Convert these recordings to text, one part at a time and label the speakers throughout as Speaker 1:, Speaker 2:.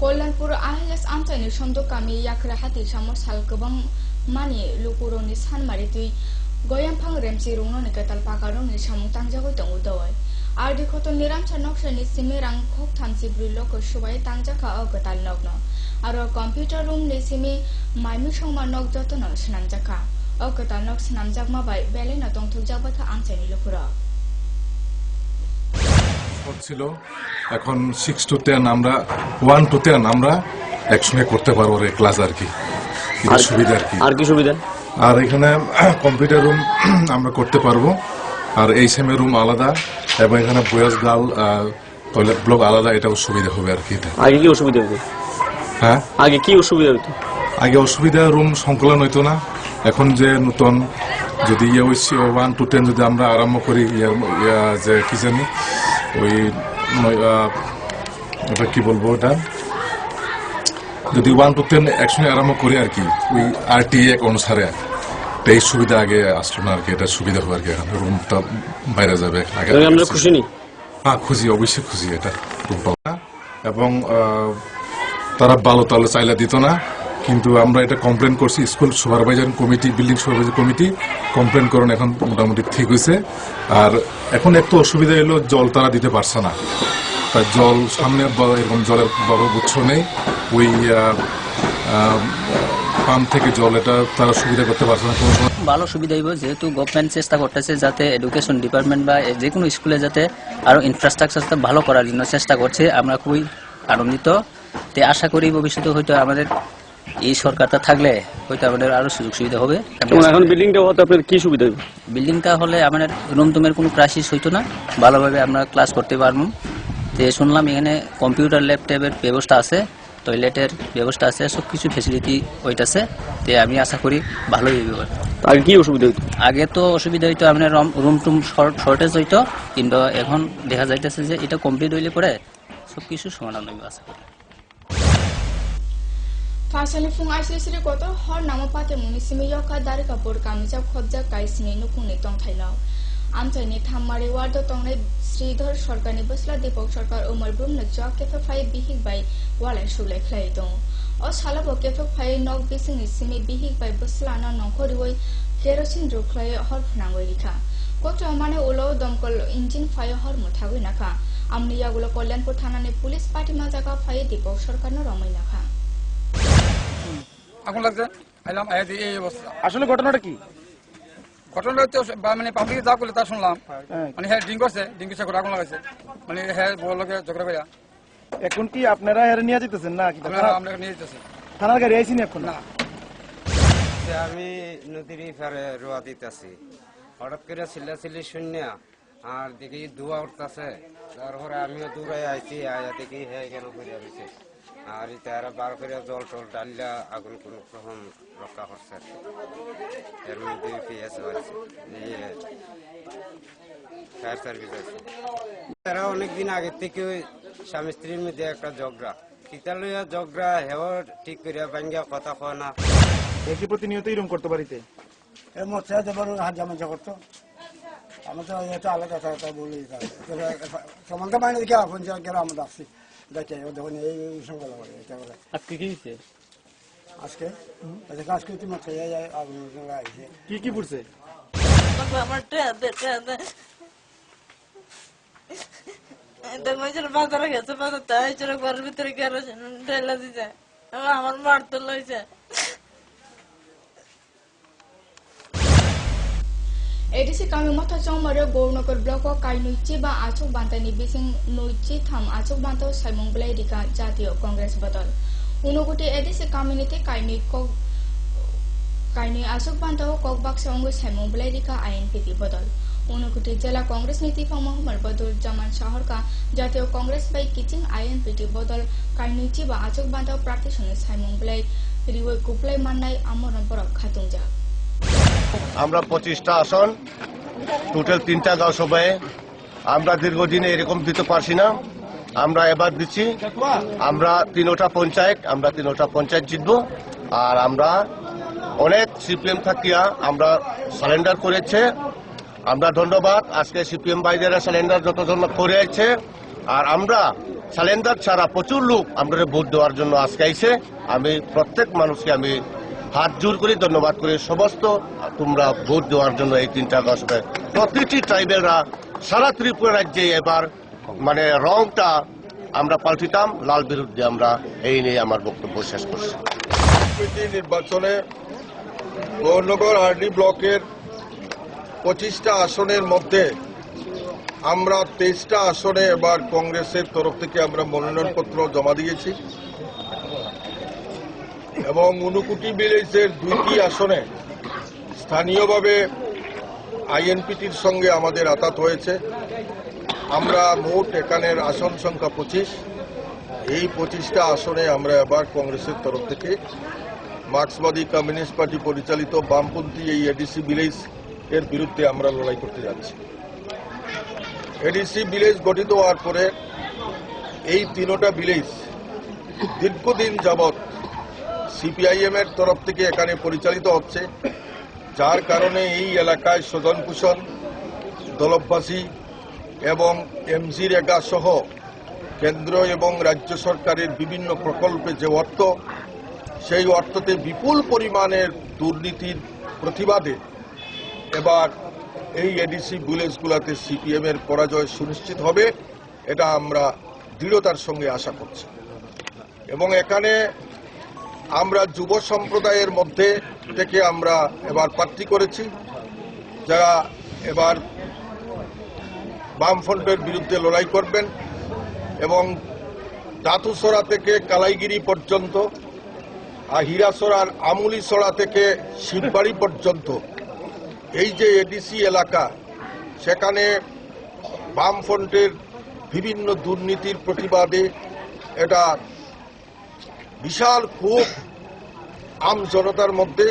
Speaker 1: कल्याणपुर आहिलास आमचाइनि समदो गामि याक्रा हाति सामो साल गोबां मानि लुकुरनि सानमारि तुइ गयामफां रेमसि रंननि केताल पाकारंनि सामुं तांजागो दंगो दवाय आरदि खत निरामसा नक्सनि सिमेरां खक थामसि ब्रुलक सुबाय तांजाखा अगताल नग्न आरो कम्पिउटार रूम नि सिमि माइमि संमा नक जतन सनामजाखा अगताल नक सनामजाक माबाय बेलेना दंथुजाबाथा आमचाइनि लुकुरा
Speaker 2: ছিল এখন 6 to 10 আমরা 1 to 10 আমরা একসঙ্গে করতে পারবো রে ক্লাস আর কি এটা সুবিধা আর কি
Speaker 3: সুবিধা
Speaker 2: আর এখানে কম্পিউটার রুম আমরা করতে পারবো আর এই সেমে রুম আলাদা এবং এখানে বয়েজ গার্ল টয়লেট ব্লক আলাদা এটাও সুবিধা হবে আর কি
Speaker 3: আগে কি অসুবিধা হতো
Speaker 2: হ্যাঁ
Speaker 3: আগে কি অসুবিধা হতো
Speaker 2: আগে অসুবিধা রুম সংকলন হইতো না এখন যে নতুন যদি 1 to 10 যদি আমরা আরম্ভ করি যে কি জানি ওই এটা কি বলবো ওটা যদি 1 to 10 একসঙ্গে আরম্ভ করি আর কি ওই আরটিএ অনুসারে এই সুবিধা আগে আসলো না আর কি এটা সুবিধা হবে আর কি এখন রুমটা বাইরে যাবে আগে
Speaker 3: আমরা খুশি নি
Speaker 2: হ্যাঁ খুশি অবশ্যই খুশি এটা রুম পাওয়া এবং তারা ভালো তাহলে চাইলে দিত না কিন্তু আমরা এটা কমপ্লেন করছি school supervisor committee building supervisor committee complain করেন এখন মোটামুটি ঠিক হয়েছে আর এখন একটু অসুবিধা এলো জল তারা দিতে পারছে না তার জল সামনে এরকম জলের বড় গুচ্ছ নেই ওই পাম্প থেকে জল এটা তারা সুবিধা করতে পারছে না
Speaker 4: ভালো সুবিধা হইব যেহেতু গভর্নমেন্ট চেষ্টা করতেছে যাতে এডুকেশন ডিপার্টমেন্ট বা যে কোনো স্কুলে যাতে আরো ইনফ্রাস্ট্রাকচারটা ভালো করার জন্য চেষ্টা করছে আমরা খুবই আনন্দিত তে আশা করি ভবিষ্যতে হয়তো আমাদের এই সরকারটা থাকলে হয়তো আমাদের আরো সুযোগ সুবিধা হবে
Speaker 3: এখন বিল্ডিংটা হতে আপনার কি সুবিধা হবে
Speaker 4: বিল্ডিংটা হলে আমাদের রুম টুমের কোনো ক্রাইসিস হইতো না ভালোভাবে আমরা ক্লাস করতে পারবো তে শুনলাম এখানে কম্পিউটার ল্যাপটপের ব্যবস্থা আছে টয়লেটের ব্যবস্থা আছে সবকিছু ফ্যাসিলিটি হইতাছে তে আমি আশা করি ভালোই হবে
Speaker 3: আগে কি অসুবিধা হইতো
Speaker 4: আগে তো অসুবিধা হইতো আমাদের রুম টুম শর্টেজ হইতো কিন্তু এখন দেখা যাইতেছে যে এটা কমপ্লিট হইলে পরে সবকিছু সমাধান হইবে আশা করি
Speaker 1: फासनि फुं आइसिसिरि गत हर नामो पाते मुनि सिमि यका दारि कापुर कामिजा खबजा काइसिनि नुकुनि तंथाइनाव आमचाइनि थाममारि वार्ड तंनाय श्रीधर सरकारनि बसला दीपक सरकार उमर ब्रह्म जक केफे फाइ बिहिक बाय वालाय सुलाय खलाय दं अ सालाबो केफे फाइ नक बिसिनि सिमि बिहिक बाय बसलाना नखरिवै केरोसिन रुखलाय हर फनांगै रिखा गत माने उलो दमकल इन्जिन फाइ हर मुथागै नाखा आमनि यागुलो कल्याणपुर थानानि पुलिस पार्टी माजागा फाइ दीपक सरकारनो रमै नाखा
Speaker 5: আগুন লাগছে আইলাম এই অবস্থা
Speaker 3: আসলে ঘটনাটা কি
Speaker 5: ঘটনাটা হচ্ছে মানে পাবলিক যা করলে তা শুনলাম মানে হ্যাঁ ড্রিঙ্ক করছে ড্রিঙ্ক করে আগুন লাগাইছে মানে হ্যাঁ বড় লোকের ঝগড়া করিয়া
Speaker 3: এখন কি আপনারা এর নিয়ে যেতেছেন না কি
Speaker 5: আমরা নিয়ে যেতেছি
Speaker 3: থানার গাড়ি আইছেন এখন
Speaker 5: না
Speaker 6: আমি নদীর পারে রোয়া দিতেছি হঠাৎ করে চিল্লাচিল্লি শূন্য আর দেখি ধোয়া উঠতেছে তারপরে আমিও দূরে আইছি আয়া দেখি হ্যাঁ কেন করিয়া রয়েছে আর তারা বার করে জল টল ডালিয়া আগুন কোন রকম রক্ষা করছে এর মধ্যে পিএস হয়েছে ফায়ার সার্ভিস আছে তারা অনেকদিন আগে থেকে স্বামী স্ত্রীর মধ্যে একটা ঝগড়া কিতালইয়া ঝগড়া হেও ঠিক করিয়া ভাঙ্গিয়া কথা কয় না
Speaker 3: বেশি প্রতিনিয়ত এরকম করতে পারিতে
Speaker 7: এর মধ্যে দেবার হাত জামাজা করতো আমরা তো এটা আলাদা কথা বলি সম্বন্ধ মানে দেখে আপন যা গেল আমরা আসছি দেখে দেখুন এই সঙ্গে এটা বলে
Speaker 3: আজকে কি হয়েছে
Speaker 7: আজকে আজকে তুমি আগুন লাগাইছে
Speaker 3: কি পড়ছে
Speaker 8: আমার বাজারে গেছে বাজার তাই ঘরের ভিতরে কেরোসিন ঢেলা দিছে আমার মার তো লইছে
Speaker 1: एडिसी कामी मथा चौमारे गौरनगर ब्लक काइनुची बा आचुक बान्तानि बिसिं नुइची थाम आचुक बान्ताव साइमं ब्लाइ रिका जातीय कांग्रेस बदल उनुगुटी एडिसी कामिनिते काइनि आचुक बान्ताव ककबाक्सा अंगु साइमं ब्लाइ रिका आईएनपीटी बदल उनुगुटी जिला कांग्रेस नीति मोहम्मद बदुल जमान शहर का जातीय कांग्रेस बाई किचिंग आईएनपीटी बदल काइनुची बा आचुक बान्ताव प्रार्थी संगे साइमं ब्लाइ रिवै कुप्लाइ माननाय आमरन बरक खातुंजा
Speaker 9: আমরা 25টা আসন টোটাল 3টা গাঁও সভায় আমরা দীর্ঘদিনে এরকম দিতে পারছি না আমরা এবার দিচ্ছি আমরা 3টা পঞ্চায়েত জিতবো আর আমরা অনেক সিপিএম থাকিয়া আমরা সারেন্ডার করেছে আমরা ধন্যবাদ আজকে সিপিএম ভাইদের সারেন্ডার যতজন করে আছে আর আমরা স্যালেন্ডার ছাড়া প্রচুর লোক আমরা ভোট দেওয়ার জন্য আজকে আইছে। আমি প্রত্যেক মানুষকে আমি হাত জোর করে ধন্যবাদ করি। সমস্ত তোমরা ভোট দেওয়ার জন্য এই 3টা দশকে প্রতিটি ট্রাইবেলরা সারা ত্রিপুরা রাজ্যে এবার মানে রংটা আমরা পাল্টিতাম, লাল বিরুদ্ধে আমরা এই নিয়ে আমার বক্তব্য শেষ করছি।
Speaker 10: নির্বাচনে গৌরনগর আরডি ব্লকের 25টা আসনের মধ্যে আমরা 23টা আসনে এবার কংগ্রেসের তরফ থেকে আমরা মনোনয়নপত্র জমা দিয়েছি এবং ঊনকোটি ভিলেজের 2টি আসনে স্থানীয়ভাবে আইএনপিটির সঙ্গে আমাদের আঘাত হয়েছে। আমরা মোট এখানের আসন সংখ্যা 25। এই 25টা আসনে আমরা এবার কংগ্রেসের তরফ থেকে মার্ক্সবাদী কমিউনিস্ট পার্টি পরিচালিত বামপন্থী এই এডিসি ভিলেজ এর বিরুদ্ধে আমরা লড়াই করতে যাচ্ছি। এডিসি ভিলেজ গঠিত হওয়ার পরে এই 3টা ভিলেজ দীর্ঘদিন যাবৎ সিপিআইএম এর তরফ থেকে এখানে পরিচালিত হচ্ছে, যার কারণে এই এলাকায় স্বজন পোষণ, দলববাসী এবং এমজি রেগা সহ কেন্দ্র এবং রাজ্য সরকারের বিভিন্ন প্রকল্পে যে অর্থ, সেই অর্থতে বিপুল পরিমাণের দুর্নীতির প্রতিবাদে এবার এই এডিসি ভিলেজগুলোতে সিপিএম এর পরাজয় সুনিশ্চিত হবে, এটা আমরা দৃঢ়তার সঙ্গে আশা করছি। এবং এখানে আমরা যুব সম্প্রদায়ের মধ্যে থেকে আমরা এবার প্রার্থী করেছি, যারা এবার বামফ্রন্টের বিরুদ্ধে লড়াই করবেন এবং দাতুসরা থেকে কালাইগিরি পর্যন্ত, আর হীরাসরার আমুলিসরা থেকে শিববাড়ি পর্যন্ত এই যে এডিসি এলাকা, সেখানে বামফ্রন্টের বিভিন্ন দুর্নীতির প্রতিবাদে এটা বিশাল ক্ষোভ আম জনতার মধ্যে।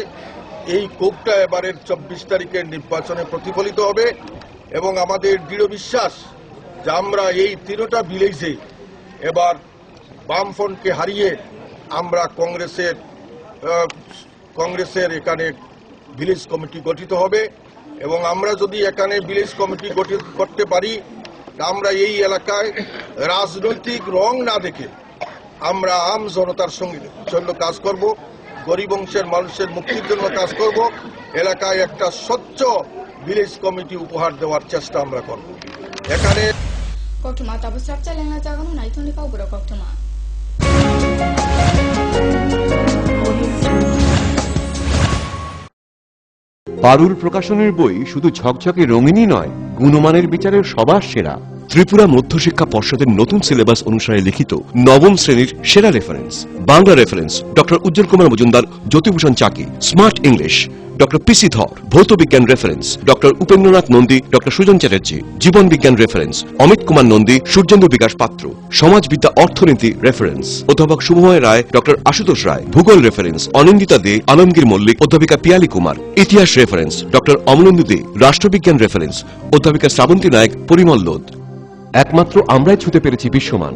Speaker 10: এই ক্ষোভটা এবারের 24 তারিখের নির্বাচনে প্রতিফলিত হবে এবং আমাদের দৃঢ় বিশ্বাস যে আমরা এই 3টা ভিলেজে এবার বামফ্রন্টকে হারিয়ে আমরা কংগ্রেসের এখানে ভিলেজ কমিটি গঠিত হবে এবং আমরা যদি এখানে ভিলেজ কমিটি গঠিত করতে পারি, আমরা এই এলাকায় রাজনৈতিক রং না দেখে আমরা আম জনতার জন্য কাজ করব, গরিব অংশের মানুষের মুক্তির জন্য কাজ করব, এলাকায় একটা স্বচ্ছ ভিলেজ কমিটি উপহার দেওয়ার চেষ্টা আমরা করব। এখানে
Speaker 1: কক্টমা তাবস্রাপ চালেঙ্গা জাগানো নাইথনি পাউবুরা কক্টমা।
Speaker 11: পারুল প্রকাশনের বই শুধু ঝকঝকে রঙিনই নয়, গুণমানের বিচারের সবার সেরা। ত্রিপুরা মধ্যশিক্ষা পর্ষদের নতুন সিলেবাস অনুসারে লিখিত 9ম শ্রেণীর সেরা reference. Bangla reference doctor Ujjwal Kumar Majumdar, Jyotibhushan Chaki. Smart English doctor PC Dhar. ভৌত বিজ্ঞান reference doctor Upendranath Nandi, doctor Sujan Chatterjee. জীবন বিজ্ঞান রেফারেন্স অমিত কুমার নন্দী, সূর্যেন্দু বিকাশ পাত্র। সমাজবিদ্যা অর্থনীতি রেফারেন্স অধ্যাপক শুভময় রায়, ডক্টর আশুতোষ রায়। ভূগোল রেফারেন্স অনিন্দিতা দে, আলমগীর মল্লিক, অধ্যাপিকা পিয়ালি কুমার। ইতিহাস রেফারেন্স ডক্টর অমলেন্দু দে। রাষ্ট্রবিজ্ঞান রেফারেন্স অধ্যাপিকা শ্রাবন্তী নায়ক, পরিমল লোধ। একমাত্র আমরাই ছুতে পেরেছি বিশ্বমান।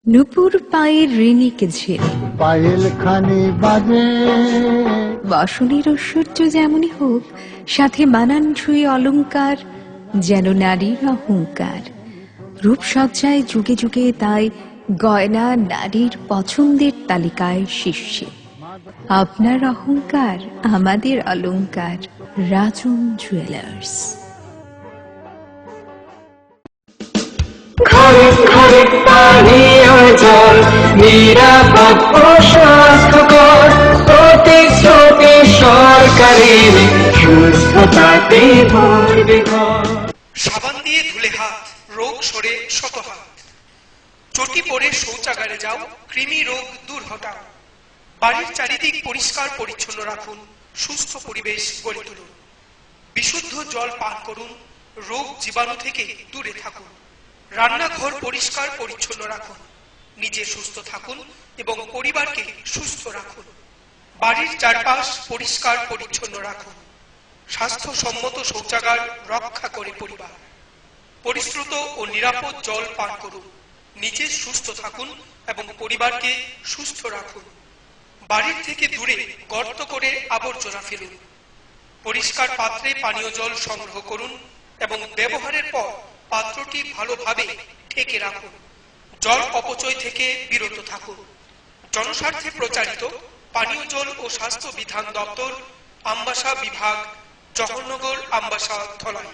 Speaker 12: নুপুর পায়ের ঋণিকে ঝিল,
Speaker 13: পায়েল খানি বাজে।
Speaker 12: বাসনের ঐশ্বর্য যেমনই হোক, সাথে মানানসই অলংকার, যেন নারীর অহংকার। রূপসজ্জায় যুগে যুগে তাই গয়না নারীর পছন্দের তালিকায় শীর্ষে। আপনার অহংকার আমাদের অলংকার। রাজন জুয়েলার্স।
Speaker 14: ঘরে ঘরে পানীয় জল, নিরাপদ ও স্বাস্থ্যকর, প্রতিশ্রুতি সরকারের, সুস্থতাতে ভরবে ঘর।
Speaker 15: সাবান দিয়ে ধুলে হাত, রোগ সরে শত হাত। চটি পরে শৌচাগারে যাও, কৃমি রোগ দূর হটাও। বাড়ির চারিদিক পরিষ্কার পরিচ্ছন্ন রাখুন, সুস্থ পরিবেশ গড়ে তুলুন। বিশুদ্ধ জল পান করুন, রোগ জীবাণু থেকে দূরে থাকুন। রান্নাঘর পরিষ্কার পরিচ্ছন্ন রাখুন, নিজে সুস্থ থাকুন এবং পরিবারকে সুস্থ রাখুন। বাড়ির চারপাশ পরিষ্কার পরিচ্ছন্ন রাখুন। স্বাস্থ্যসম্মত শৌচাগার রক্ষা করে পরিবার। পরিশ্রুত ও নিরাপদ জল পান করুন, নিজে সুস্থ থাকুন এবং পরিবারকে সুস্থ রাখুন। বাড়ির থেকে দূরে গর্ত করে আবর্জনা ফেলুন। পরিষ্কার পাত্রে পানীয় জল সংগ্রহ করুন এবং ব্যবহারের পর পাত্রটি ভালোভাবে ঢেকে রাখুন। জল অপচয় থেকে বিরত থাকুন। জনস্বার্থে প্রচারিত পানীয় জল ও স্বাস্থ্য বিধান দপ্তর, আমবাসা বিভাগ, জওহরনগর, আমবাসা, ধলাই।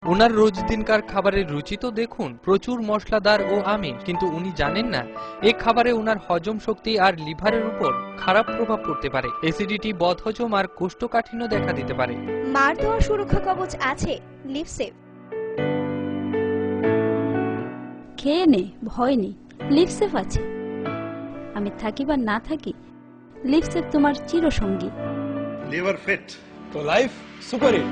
Speaker 16: ওনার রোজ দিনকার খাবারের রুচি তো দেখুন, প্রচুর মশলাদার ও আমিষ, কিন্তু উনি জানেন না এই খাবারে ওনার হজম শক্তি আর লিভারের উপর খারাপ প্রভাব পড়তে পারে। অ্যাসিডিটি, বদহজম আর কোষ্ঠকাঠিন্য দেখা দিতে পারে।
Speaker 17: মার দেওয়া সুরক্ষা কবচ আছে লিভসেভ।
Speaker 18: খেয়ে নে, ভয় নেই, লিভসেভ আছে। আমি থাকি বা না থাকি, লিভসেভ তোমার চিরসঙ্গী।
Speaker 3: লিভার ফিট তো লাইফ সুপার হিট।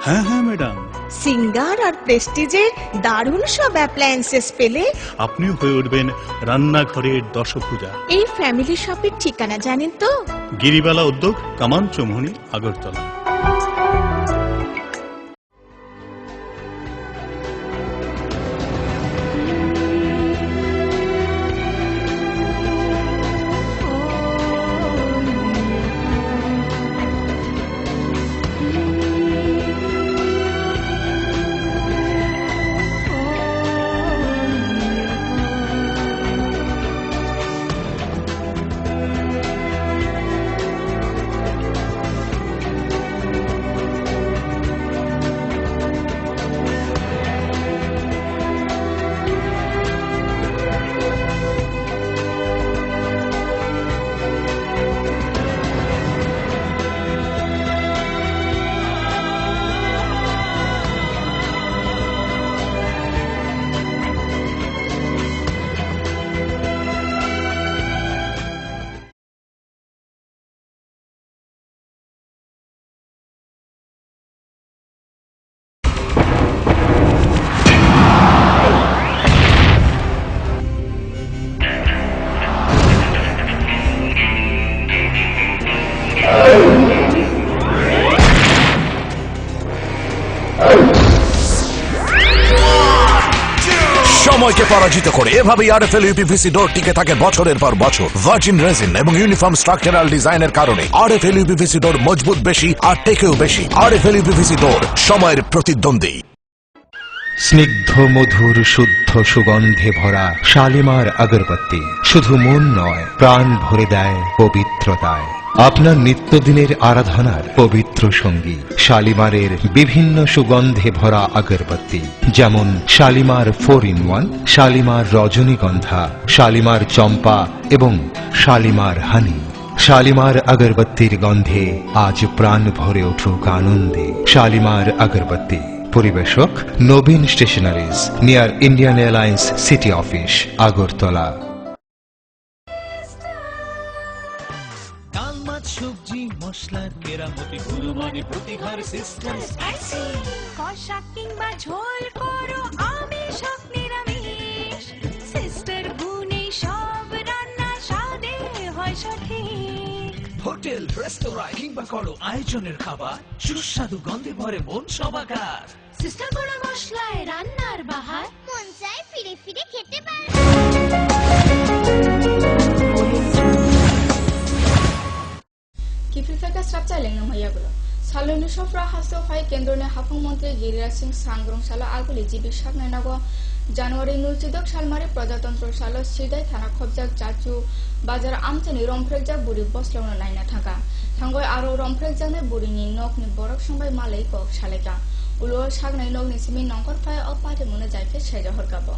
Speaker 19: হ্যাঁ হ্যাঁ ম্যাডাম,
Speaker 20: সিঙ্গার আর প্রেস্টিজের দারুণ সব অ্যাপ্লায়েন্সেস পেলে
Speaker 19: আপনিও হয়ে উঠবেন রান্নাঘরের দশভুজা।
Speaker 20: এই ফ্যামিলি শপের ঠিকানা জানেন তো?
Speaker 19: গিরিবালা উদ্যোগ, কামান চৌমুহনী, আগরতলা।
Speaker 21: সময়কে পরাজিত করে এভাবেই আরএফএল ইউপিভিসি ডোর টিকে থাকে বছরের পর বছর। ভার্জিন রেজিন এবং ইউনিফর্ম স্ট্রাকচারাল ডিজাইনের কারণে আরএফএল ইউপিভিসি ডোর মজবুত বেশি আর টেকেও বেশি। আরএফএল ইউপিভিসি ডোর, সময়ের প্রতিদ্বন্দ্বী।
Speaker 22: স্নিগ্ধ মধুর শুদ্ধ সুগন্ধে ভরা শালিমার আগরবাতি শুধু মন নয়, প্রাণ ভরে দেয় পবিত্রতায়। আপনার নিত্যদিনের আরাধনার পবিত্র সঙ্গী শালিমারের বিভিন্ন সুগন্ধে ভরা আগরবাতি, যেমন শালিমার 4-in-1, শালিমার রজনীগন্ধা, শালিমার চম্পা এবং শালিমার হানি। শালিমার আগরবাতির গন্ধে আজ প্রাণ ভরে উঠুক আনন্দে। শালিমার আগরবাতি। পরিবেশক Nabin stationeries, near Indian Airlines city office, Agartala.
Speaker 23: সবজি মশলার কেরামতি গুণমানে প্রতিহার সিস্টেম।
Speaker 17: কষা কিংবা ঝোল করো আমিষ হোক নিরামিষ, সিস্টার গুণে সব রান্না স্বাদে হয় সঠিক।
Speaker 23: হোটেল, রেস্তোরাঁ কিংবা করো আয়োজনের খাবার, সুস্বাদু গন্ধে ভরে মন সবাকার।
Speaker 17: সিস্টার গুঁড়ো মশলায় রান্নার বাহার, মন চায় ফিরে ফিরে খেতে পারে।
Speaker 1: Kififeka strapcha lengna mayagulo. Saloni sofra hasto phai kendrone hafung mantri Giriraj Singh Sangrong sala aguli jibi saknai nago January 19 salmare প্রজাতন্ত্র সালো সিদাই থানা খবজাক চাচু বাজার আমচানি রমফ্রেকজাক বুড়ি বসলাউনা নাইনা থাকা থাঙ্গয় আরো রমফ্রেকজাকনে বুড়িনি নকনি বরক সমবাই মালাই কক সালেকা উলো সাগনাই নগনি সিমি নংকর ফাই অপাতে মনে যাইকে সেজা হরকাবো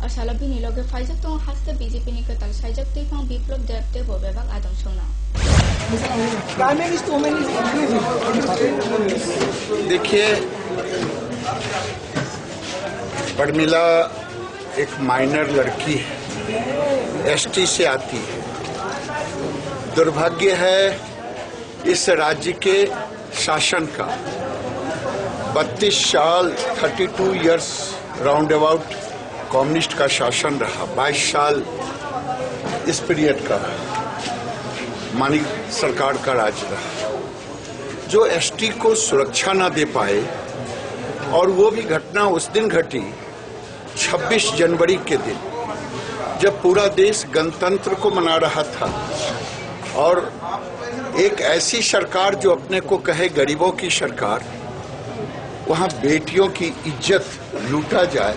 Speaker 1: আর সালা বিনি লগে ফাইজাক তো হাসতে বিজেপি নি কতাল সাইজাক তেফাং বিপ্লব দেবতে ববেবাক আদম সোনা।
Speaker 24: देखिए, परमिला एक माइनर लड़की है, एसटी से आती है। दुर्भाग्य है इस राज्य के शासन का। 32 साल 32 इयर्स राउंड अबाउट कम्युनिस्ट का शासन रहा। 22 साल इस पीरियड का मानिक सरकार का राज रहा, जो एसटी को सुरक्षा ना दे पाए, और वो भी घटना उस दिन घटी 26 जनवरी के दिन, जब पूरा देश गणतंत्र को मना रहा था और एक ऐसी सरकार जो अपने को कहे गरीबों की सरकार, वहां बेटियों की इज्जत लूटा जाए,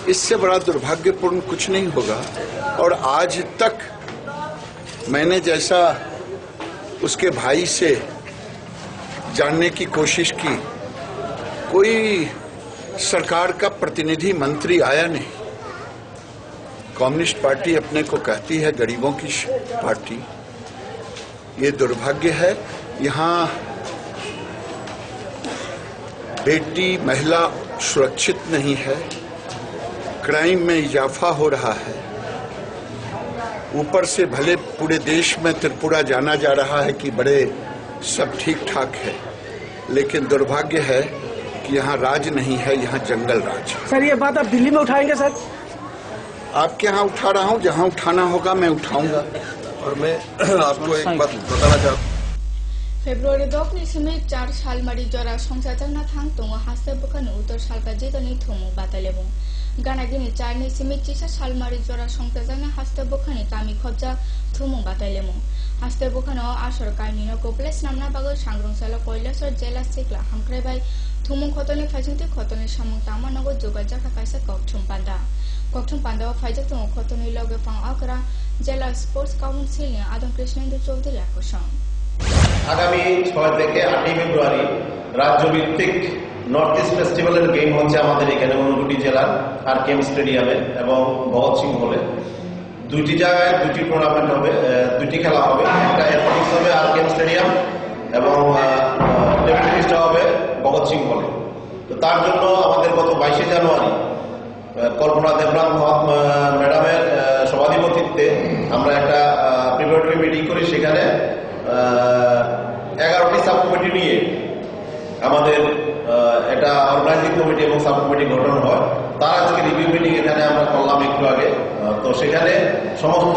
Speaker 24: इससे बड़ा दुर्भाग्यपूर्ण कुछ नहीं होगा। और आज तक मैंने जैसा उसके भाई से जानने की कोशिश की, कोई सरकार का प्रतिनिधि मंत्री आया नहीं। कम्युनिस्ट पार्टी अपने को कहती है गरीबों की पार्टी। ये दुर्भाग्य है, यहाँ बेटी महिला सुरक्षित नहीं है, क्राइम में इजाफा हो रहा है। ऊपर से भले पूरे देश में त्रिपुरा जाना जा रहा है कि बड़े सब ठीक ठाक है, लेकिन दुर्भाग्य है कि यहाँ राज नहीं है, यहाँ जंगल राज है।
Speaker 3: सर ये बात आप दिल्ली में उठाएंगे सर?
Speaker 24: आपके यहाँ उठा रहा हूँ, जहाँ उठाना होगा मैं उठाऊंगा।
Speaker 10: और मैं आपको एक बात बताना चाहता हूँ,
Speaker 1: फेब्रुवारी 4 साल मारी जरा संसार ना थांग तो हास्य बखान उत्तर साल का जीतनी थोमु बातलेबो गाना गिनी 4 साल मारी जरा संसार हास्य बखानी कामी खबजा थोमु बातलेमो हास्य बखानो आसर कामिनो कोप्लेस नामना बागो सांग्रंसाला কৈলাসর জেলা সিকলা हामख्रायबाय थोमु खतनि फाइजंति खतनि सामं तामा नगो जोगाजा कायसा कक्ठुम पांडा फाइजक तो खतनि लगे फां आकरा জেলা स्पोर्ट्स काउंसिल ने आदम कृष्णेंद्र चौधरी আকর্ষণ
Speaker 9: আগামী 6 থেকে 8 ফেব্রুয়ারি রাজ্যভিত্তিক নর্থ ইস্ট ফেস্টিভ্যালের গেম হচ্ছে আমাদের এখানে ঊনকোটি জেলার আর কেম স্টেডিয়ামে এবং ভগৎ সিং হলে। দুইটি জায়গায় দুটি টুর্নামেন্ট হবে, দুটি খেলা হবে। একটা অ্যাথলেটিক্স হবে আর কেম স্টেডিয়াম এবং টেবিল টেনিসটা হবে ভগৎ সিং হলে। তো তার জন্য আমাদের গত 22 জানুয়ারি কল্পনা দেবনাথ ম্যাডামের সভাধিপতিত্বে আমরা একটা প্রিপারেটরি মিটিং করি। সেখানে 11টি সাব কমিটি নিয়ে আমাদের একটা অর্গানাইজিং কমিটি এবং সাব কমিটি গঠন হয়। তার আজকে রিভিউ মিটিং এখানে আমরা করলাম একটু আগে। তো সেখানে সমস্ত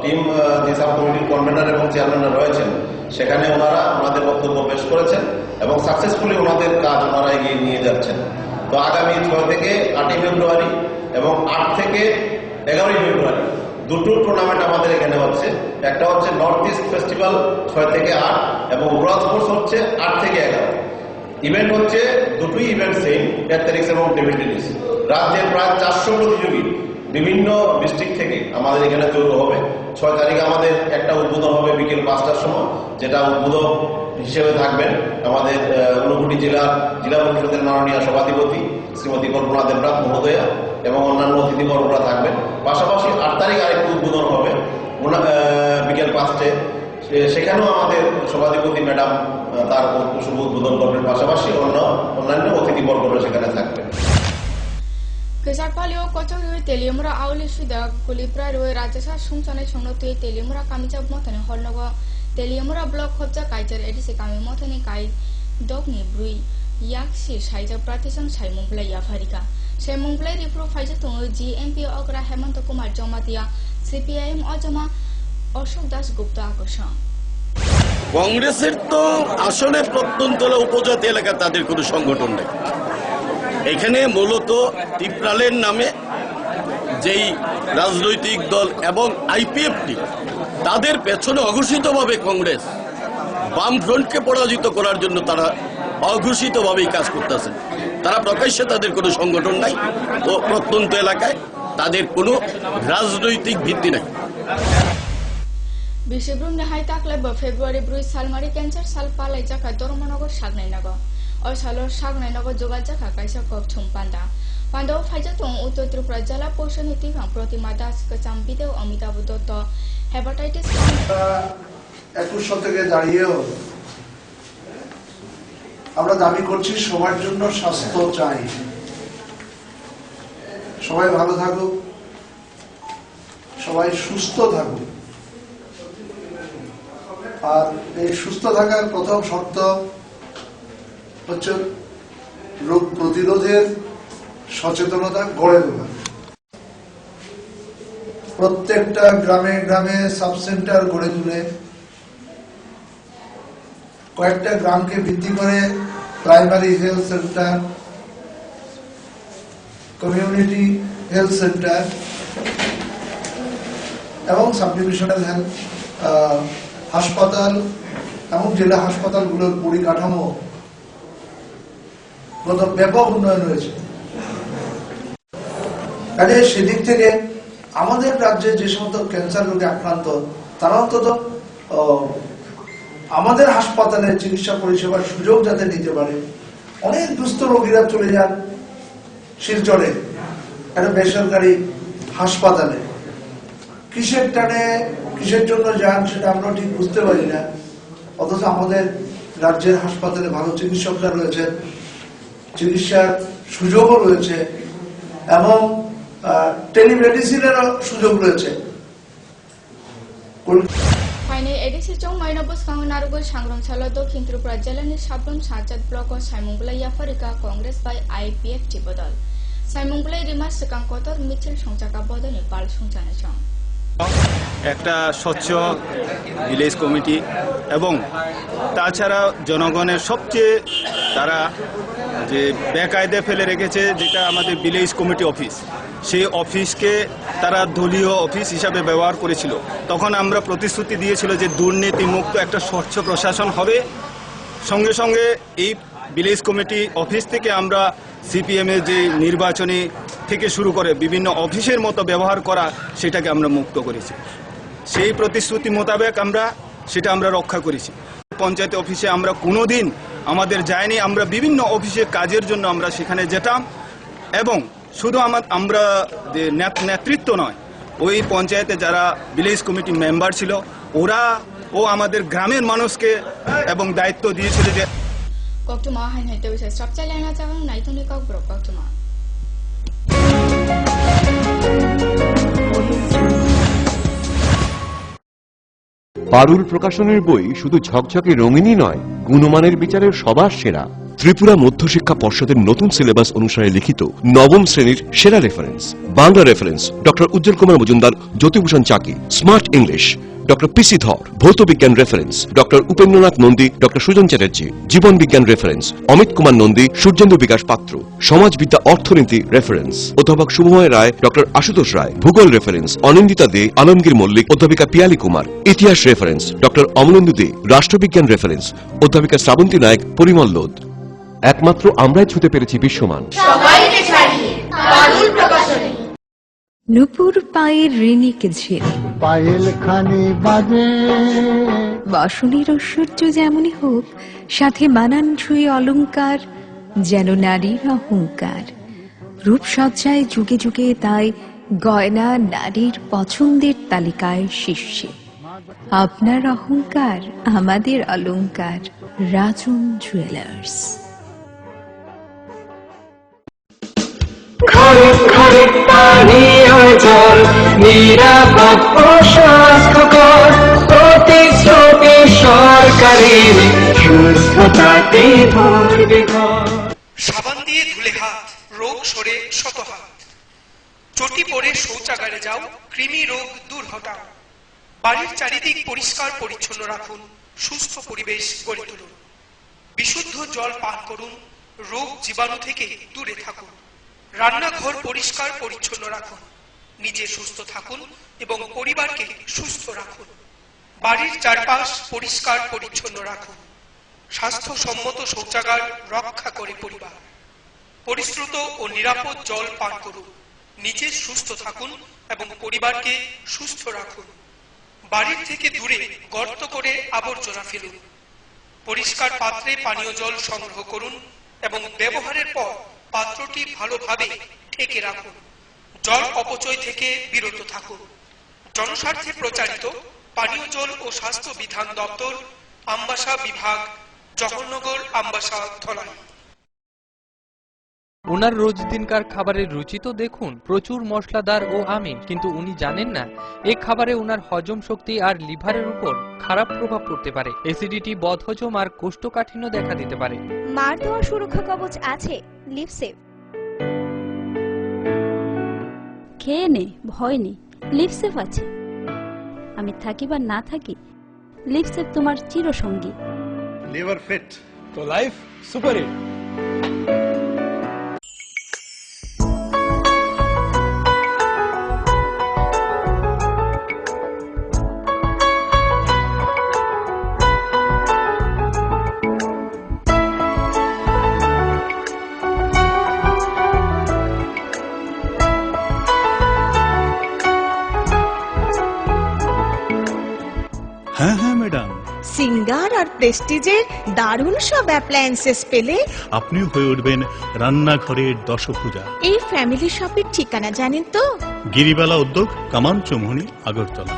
Speaker 9: টিম যে সাব কমিটির কনভেনার এবং চেয়ারম্যানরা রয়েছেন, সেখানে ওনারা ওনাদের বক্তব্য পেশ করেছেন এবং সাকসেসফুলি ওনাদের কাজ ওনারা এগিয়ে নিয়ে যাচ্ছেন। তো আগামী 6 থেকে 8 ফেব্রুয়ারি এবং 8 থেকে 11 ফেব্রুয়ারি দুটো টুর্নামেন্ট আমাদের এখানে হচ্ছে। একটা হচ্ছে নর্থ ইস্ট ফেস্টিভ্যাল 6 থেকে 8 এবং ওয়ার্ল্ড স্পোর্টস হচ্ছে 8 থেকে 11। ইভেন্ট হচ্ছে দুটোই ইভেন্ট সেম, অ্যাথলেটিক্স এবং টেবিল টেনিস। রাজ্যের প্রায় 400 প্রতিযোগী বিভিন্ন ডিস্ট্রিক্ট থেকে আমাদের এখানে যুক্ত হবে। 6 তারিখে আমাদের একটা উদ্বোধন হবে বিকেল 5টার সময়, যেটা উদ্বোধক হিসেবে থাকবেন আমাদের ঊনকোটি জেলা পরিষদের মাননীয় সভাধিপতি শ্রীমতী কল্পনা দেবনাথ মহোদয়া এবং অন্যান্য অতিথিবর্গরা থাকবেন। পাশাপাশি 8 তারিখ আরেকটি উদ্বোধন হবে বিকেল 5টায়। সেখানেও আমাদের সভাধিপতি ম্যাডাম তার শুভ উদ্বোধন করবেন। পাশাপাশি অন্যান্য অতিথিবর্গরা সেখানে থাকবেন।
Speaker 1: Kesarpalio kocok yoi teliumra auli sudah kulipra yoi rajasa sumsane chongno tui teliumra kami cap motane holnogo teliumra blok khopja kaijar edisi kami motane kai dogni brui yaksi saija pratisang sai mumplai yafarika sai mumplai ripro faija tongo GMP ogra Hemant Kumar Jomatia CPIM ojama Ashok Das Gupta আকর্ষণ
Speaker 2: কংগ্রেসের তো আসলে প্রত্যন্তলা উপজাতি এলাকা তাদের কোনো সংগঠন নেই। এখানে মূলত টিপরালের নামে যেই রাজনৈতিক দল এবং আইপিএফটি তাদের পেছনে অঘোষিতভাবে কংগ্রেস বামফ্রন্টকে পরাজিত করার জন্য তারা অঘোষিতভাবেই কাজ করতেছেন। তারা প্রকাশ্যে তাদের কোনো সংগঠন নাই ও প্রত্যন্ত এলাকায় তাদের কোনো রাজনৈতিক ভিত্তি নাই।
Speaker 1: বিশ্বব্রুম নেহাই তাকলে ফেব্রুয়ারি 2 সালমারি ক্যান্সার সাল পালাই জাকা দরমনগর সাগনাইনগর অসালর সাগনাইনগর যোগাজাকা কাইসা ককছুম পান্ডাও ফাইজা তং উত্তর ত্রিপুরা জেলা পরিষদ নীতি প্রতিমা দাস কচাম বিদেও অমিতাভ দত্ত হেপাটাইটিস
Speaker 4: 21 শতকে দাঁড়িয়েও আমরা দাবি করছি সবার জন্য স্বাস্থ্য চাই। সবাই ভালো থাকুক, সবাই সুস্থ থাকুক। আর এই সুস্থ থাকার প্রথম শর্ত হচ্ছে রোগ প্রতিরোধের সচেতনতা গড়ে তোলা। প্রত্যেকটা গ্রামে গ্রামে সাব সেন্টার গড়ে তুলে কয়েকটা গ্রামকে ভিত্তি করে primary health centre, community health centre এবং সাব ডিভিশনাল হেলথ হাসপাতাল এবং জেলা হাসপাতালগুলোর পরিকাঠামো গত ব্যাপক উন্নয়ন হয়েছে। কাজে সেদিক থেকে আমাদের রাজ্যে যে সমস্ত ক্যান্সার রোগে আক্রান্ত তারা অন্তত আমাদের হাসপাতালে চিকিৎসা পরিষেবার সুযোগ যাতে নিতে পারে। অনেক দুস্থ রোগীরা চলে যান শিলচরে একটা বেসরকারি হাসপাতালে, কিসের টানে কিসের জন্য যান সেটা আমরা ঠিক বুঝতে পারি না, অথচ আমাদের রাজ্যের হাসপাতালে ভালো চিকিৎসকরা রয়েছেন, চিকিৎসার সুযোগও রয়েছে এবং টেলিমেডিসিনেরও সুযোগ রয়েছে।
Speaker 1: फाइने एडिसि चौं माइना बसखां नारुगल सांग्रांसाला दक्षिण त्रिपुरा जिल्लानि साब्रम साजात ब्लकआव साइमुंगलाय याफारिका कांग्रेस बाय आईपीएफटी बदल साइमुंगलाय रिमा सिगां कतर मिছিল সংজাকা বদলে পাল সংজানে চং
Speaker 5: একটা স্বচ্ছ ভিলেজ কমিটি এবং তাছাড়া জনগণের সবচেয়ে তারা যে বেকায়দে ফেলে রেখেছে যেটা আমাদের ভিলেজ কমিটি অফিস, সেই অফিসকে তারা দলীয় অফিস হিসাবে ব্যবহার করেছিল। তখন আমরা প্রতিশ্রুতি দিয়েছিল যে দুর্নীতিমুক্ত একটা স্বচ্ছ প্রশাসন হবে। সঙ্গে সঙ্গে এই ভিলেজ কমিটি অফিস থেকে আমরা সিপিএমের যে নির্বাচনী থেকে শুরু করে বিভিন্ন অফিসের মতো ব্যবহার করা সেটাকে আমরা মুক্ত করেছি। সেই প্রতিশ্রুতি মোতাবেক সেটা আমরা রক্ষা করেছি। পঞ্চায়েত অফিসে আমরা কোনোদিন আমাদের যায়নি, আমরা বিভিন্ন অফিসে কাজের জন্য আমরা সেখানে যেতাম এবং শুধু আমরা নেতৃত্ব নয়, ওই পঞ্চায়েতে যারা ভিলেজ কমিটি মেম্বার ছিল ওরাও আমাদের গ্রামের মানুষকে এবং দায়িত্ব দিয়েছিল যে
Speaker 1: কক্টুমা হাইন হাইতে বিশেষ সবচেয়ে লেনা যাবেন নাইতুনি কক ব্রক কক্টুমা
Speaker 11: পারুল প্রকাশনের বই শুধু ঝকঝকে রঙিনই নয়, গুণমানের বিচারের সবার সেরা। ত্রিপুরা মধ্যশিক্ষা পর্ষদের নতুন সিলেবাস অনুসারে লিখিত নবম শ্রেণীর সেরা reference. Bangla reference doctor Ujjwal Kumar Majumdar, Jyotibhushan Chaki. Smart English doctor PC Dhar. ভৌত বিজ্ঞান reference doctor Upendranath Nandi, doctor Sujan Chatterjee. জীবন বিজ্ঞান রেফারেন্স অমিত কুমার নন্দী, সূর্যেন্দু বিকাশ পাত্র। সমাজবিদ্যা অর্থনীতি রেফারেন্স অধ্যাপক শুভময় রায়, ডক্টর আশুতোষ রায়। ভূগোল রেফারেন্স অনিন্দিতা দে, আলমগীর মল্লিক, অধ্যাপিকা পিয়ালি কুমার। ইতিহাস রেফারেন্স ডক্টর অমলেন্দু দে। রাষ্ট্রবিজ্ঞান রেফারেন্স অধ্যাপিকা শ্রাবন্তী নায়ক, পরিমল লোধ। একমাত্র আমরাই ছুতে পেরেছি বিশ্বমান।
Speaker 17: সবাইকে ছাড়িয়ে পারুল প্রকাশনী।
Speaker 12: নুপুর পায়ের ঋণিক ঝিল,
Speaker 13: পায়েল খানি বাজে
Speaker 12: বাসনের ঐশ্বর্য যেমনই হোক, সাথে মানানসই অলংকার যেন নারীর অহংকার। রূপসজ্জায় যুগে যুগে তাই গয়না নারীর পছন্দের তালিকায় শীর্ষে। আপনার অহংকার আমাদের অলংকার। রাজন জুয়েলার্স।
Speaker 14: ঘরে ঘরে পানীয় জল নিরাপদ ও স্বাস্থ্যকর, প্রতিশ্রুতি সরকারের সুস্থতাতে ভরবে ঘর।
Speaker 15: সাবান দিয়ে ধুলে হাত, রোগ সরে শত হাত। চটি পরে শৌচাগারে যাও, কৃমি রোগ দূর হটাও। বাড়ির চারিদিক পরিষ্কার পরিচ্ছন্ন রাখুন, সুস্থ পরিবেশ গড়ে তুলুন। বিশুদ্ধ জল পান করুন, রোগ জীবাণু থেকে দূরে থাকুন। রান্নাঘর পরিষ্কার পরিচ্ছন্ন রাখুন, নিজে সুস্থ থাকুন এবং পরিবারকে সুস্থ রাখুন। বাড়ির চারপাশ পরিষ্কার পরিচ্ছন্ন রাখুন। স্বাস্থ্যসম্মত শৌচাগার রক্ষা করে পরিবার। পরিশ্রুত ও নিরাপদ জল পান করুন, নিজে সুস্থ থাকুন এবং পরিবারকে সুস্থ রাখুন। বাড়ির থেকে দূরে গর্ত করে আবর্জনা ফেলুন। পরিষ্কার পাত্রে পানীয় জল সংগ্রহ করুন এবং ব্যবহারের পর পাত্রটি ভালোভাবে ঢেকে রাখুন। জল অপচয় থেকে বিরত থাকুন। জনস্বার্থে প্রচারিত পানীয় জল ও স্বাস্থ্য বিধান দপ্তর, আমবাসা বিভাগ, জওহরনগর, আমবাসা, ধলাই।
Speaker 16: ওনার রোজ দিনকার খাবারের রুচি তো দেখুন, প্রচুর মশলাদার ও আমিষ, কিন্তু উনি জানেন না এই খাবারে ওনার হজম শক্তি আর লিভারের উপর খারাপ প্রভাব পড়তে পারে। অ্যাসিডিটি, বদহজম আর কোষ্ঠকাঠিন্য দেখা দিতে পারে।
Speaker 6: মার দেওয়া সুরক্ষা কবচ আছে লিভসেভ। খেয়ে নে, ভয় নেই।
Speaker 7: লিপসেফ আছে, আমি থাকি বা না থাকি লিপসেফ তোমার চিরসঙ্গী।
Speaker 3: লিভার ফিট তো লাইফ সুপার হিট।
Speaker 19: হ্যাঁ হ্যাঁ ম্যাডাম,
Speaker 8: সিঙ্গার আর প্রেস্টিজের দারুণ সব অ্যাপ্লায়েন্সেস পেলে
Speaker 19: আপনিও হয়ে উঠবেন রান্নাঘরের দশভুজা।
Speaker 8: এই ফ্যামিলি শপের ঠিকানা জানেন তো?
Speaker 19: গিরিবালা উদ্যোগ, কামান চৌমুহনী, আগরতলা।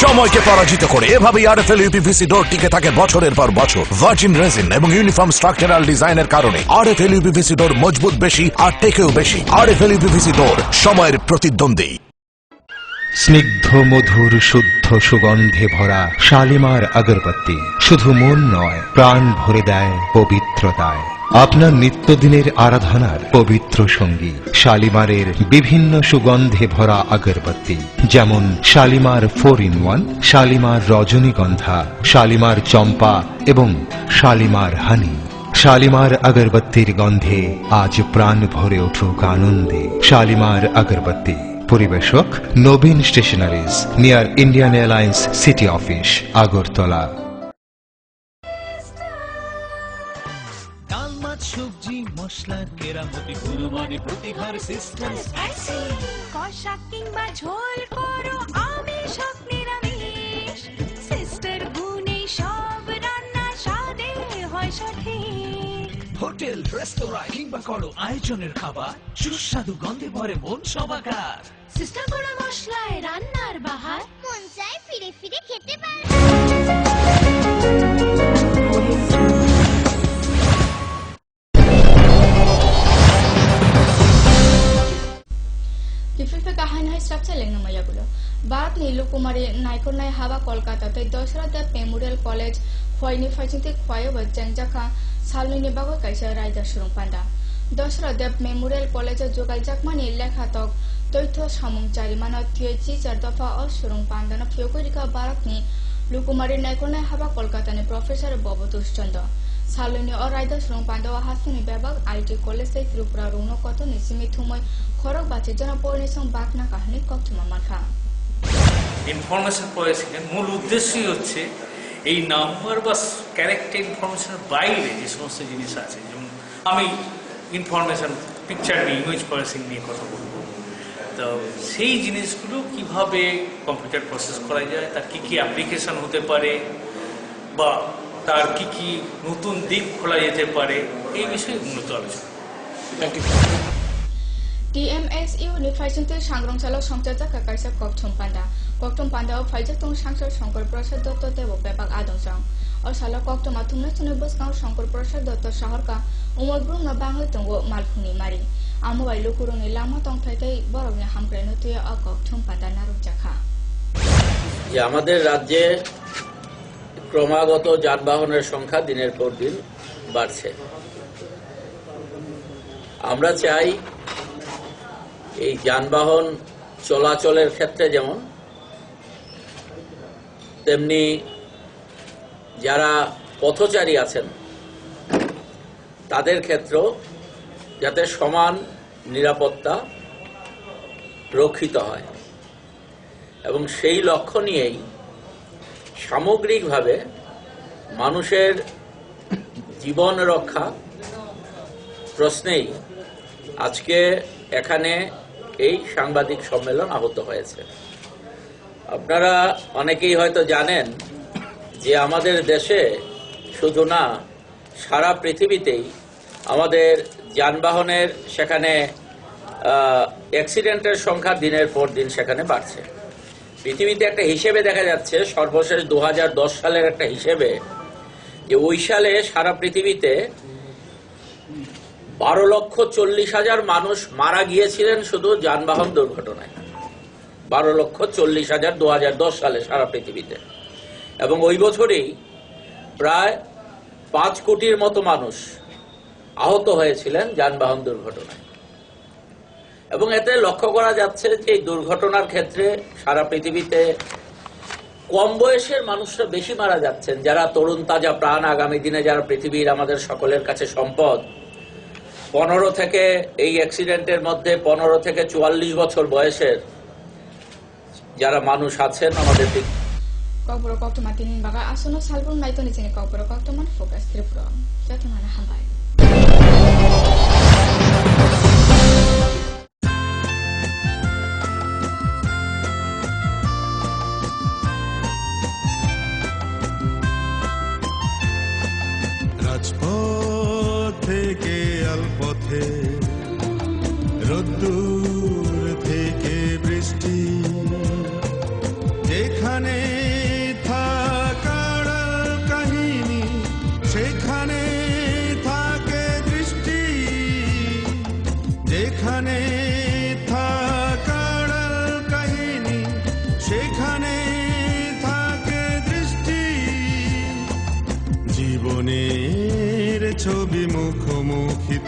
Speaker 21: সময়কে পরাজিত করে এভাবেই আরএফএল ইউপিভিসি ডোর টিকে থাকে বছরের পর বছর। ভার্জিন রেজিন এবং ইউনিফর্ম স্ট্রাকচারাল ডিজাইনের কারণে আরএফএল ইউপিভিসি ডোর মজবুত বেশি আর টেকেও বেশি। আরএফএল ইউপিভিসি ডোর, সময়ের প্রতিদ্বন্দ্বী।
Speaker 22: স্নিগ্ধ মধুর শুদ্ধ সুগন্ধে ভরা শালিমার আগরবাতি শুধু মন নয়, প্রাণ ভরে দেয় পবিত্রতায়। আপনার নিত্যদিনের আরাধনার পবিত্র সঙ্গী শালিমারের বিভিন্ন সুগন্ধে ভরা আগরবাতি, যেমন শালিমার 4-in-1, শালিমার রজনীগন্ধা, শালিমার চম্পা এবং শালিমার হানি। শালিমার আগরবাতির গন্ধে আজ প্রাণ ভরে উঠুক আনন্দে। শালিমার আগরবাতি। পরিবেশক Nabin stationeries, near Indian Airlines city office, Agartala.
Speaker 23: ডাল মাছ সবজি মশলার কেরামতি গুণমানে প্রতি ঘর সিস্টেমস
Speaker 17: কষা কিংবা ঝোল করো আমিষ হোক নিরামিষ, সিস্টার গুণে সব রান্না স্বাদে হয় সঠিক।
Speaker 23: হোটেল রেস্তোরাঁ কিংবা করো আয়োজনের খাবার, সুস্বাদু গন্ধে ভরে মন সবাকার।
Speaker 17: সিস্টার গুঁড়ো মশলায় রান্নার বাহার, মন চায় ফিরে ফিরে খেতে পারে।
Speaker 1: Kifilfe kahan hai structure lengna maya gulo. Barat ni Lukumari Naikonai Hava Kolkata te Dosra Dev Memorial College Khoini Fajinte Khoyo ba Jangjaka Saluni Bago Kaisa Raida Shurung Panda. Dosra Dev Memorial College Jogal Jakmani Lekha Tok Toitho Samung Charimana Thiechi Chardafa or Shurung Panda na Fyokorika Barat ni Lukumari Naikonai Hava Kolkata ni Professor Bobo Tushchanda. Saluni or Raida Shurung Panda wa Hasuni Bebag IT College te Tripura Runo Koto ni Simithumoi খরক বাচে জনপরিসং বাকনা কাহিনী কক্তমা মাখা।
Speaker 18: Information পলিসির মূল উদ্দেশ্যই হচ্ছে এই number বা character ইনফরমেশনের বাইরে যে সমস্ত জিনিস আছে, যেমন আমি ইনফরমেশন পিকচার নিয়ে ইমেজ প্রসেসিং নিয়ে কথা বলবো, তো সেই জিনিসগুলো কিভাবে কম্পিউটার প্রসেস করা যায়, তার কি কি অ্যাপ্লিকেশন হতে পারে বা তার কি কি নতুন দিক খোলা যেতে পারে, এই বিষয়ে মূলত আলোচনা। Thank you.
Speaker 1: TMSU ni Faisinte Sangrong Salo Songchaja Kakaisa Kokthom Panda o Faijatong Sangsar Shankar Prasad Dotto Devo Bebak Adonsang or Salo Kokthom Atumna Tunebus Kang Shankar Prasad Dotto Shaharka Umar Bruno Bangla Tongo Malhuni Mari Amawai Lukuruni Lama Tong Thaikai Borogni Hamkreno Tuya o Kokthom Panda Narujaka
Speaker 20: যে আমাদের রাজ্যে ক্রমাগত যানবাহনের সংখ্যা দিনের পর দিন বাড়ছে। আমরা চাই এই যানবাহন চলাচলের ক্ষেত্রে যেমন তেমনি যারা পথচারী আছেন তাদের ক্ষেত্রেও যাতে সমান নিরাপত্তা রক্ষিত হয় এবং সেই লক্ষ্য নিয়েই সামগ্রিকভাবে মানুষের জীবন রক্ষা প্রশ্নেই আজকে এখানে এই সাংবাদিক সম্মেলন আহত হয়েছে। আপনারা অনেকেই হয়তো জানেন যে আমাদের দেশে শুধু না সারা পৃথিবীতেই আমাদের যানবাহনের সেখানে অ্যাক্সিডেন্টের সংখ্যা দিনের পর দিন সেখানে বাড়ছে। পৃথিবীতে একটা হিসেবে দেখা যাচ্ছে, সর্বশেষ 2010 সালের একটা হিসেবে, যে ওই সালে সারা পৃথিবীতে 12,40,000 মানুষ মারা গিয়েছিলেন শুধু যানবাহন দুর্ঘটনায়। 12,40,000 2010 সালে সারা পৃথিবীতে, এবং ওই বছরই প্রায় 5 কোটির মতো মানুষ আহত হয়েছিলেন যানবাহন দুর্ঘটনায়। এবং এতে লক্ষ্য করা যাচ্ছে যে এই দুর্ঘটনার ক্ষেত্রে সারা পৃথিবীতে কম বয়সের মানুষরা বেশি মারা যাচ্ছেন, যারা তরুণ তাজা প্রাণ, আগামী দিনে যারা পৃথিবীর আমাদের সকলের কাছে সম্পদ। 15 থেকে এই অ্যাক্সিডেন্টের মধ্যে 15 থেকে 44 বছর বয়সের যারা মানুষ আছেন আমাদের দিক
Speaker 1: Kau waktu matiin baga asono salpun naito ni sini kau waktu man fokus Tripura. Jatuh mana hambai.
Speaker 2: রাজপথ থেকে আলপথে, রোদ্দুর থেকে বৃষ্টি, যেখানে থাকার কাহিনী সেখানে থাকে দৃষ্টি, যেখানে থাকার কাহিনী সেখানে থাকে দৃষ্টি, জীবনের ছবি মুখোমুখি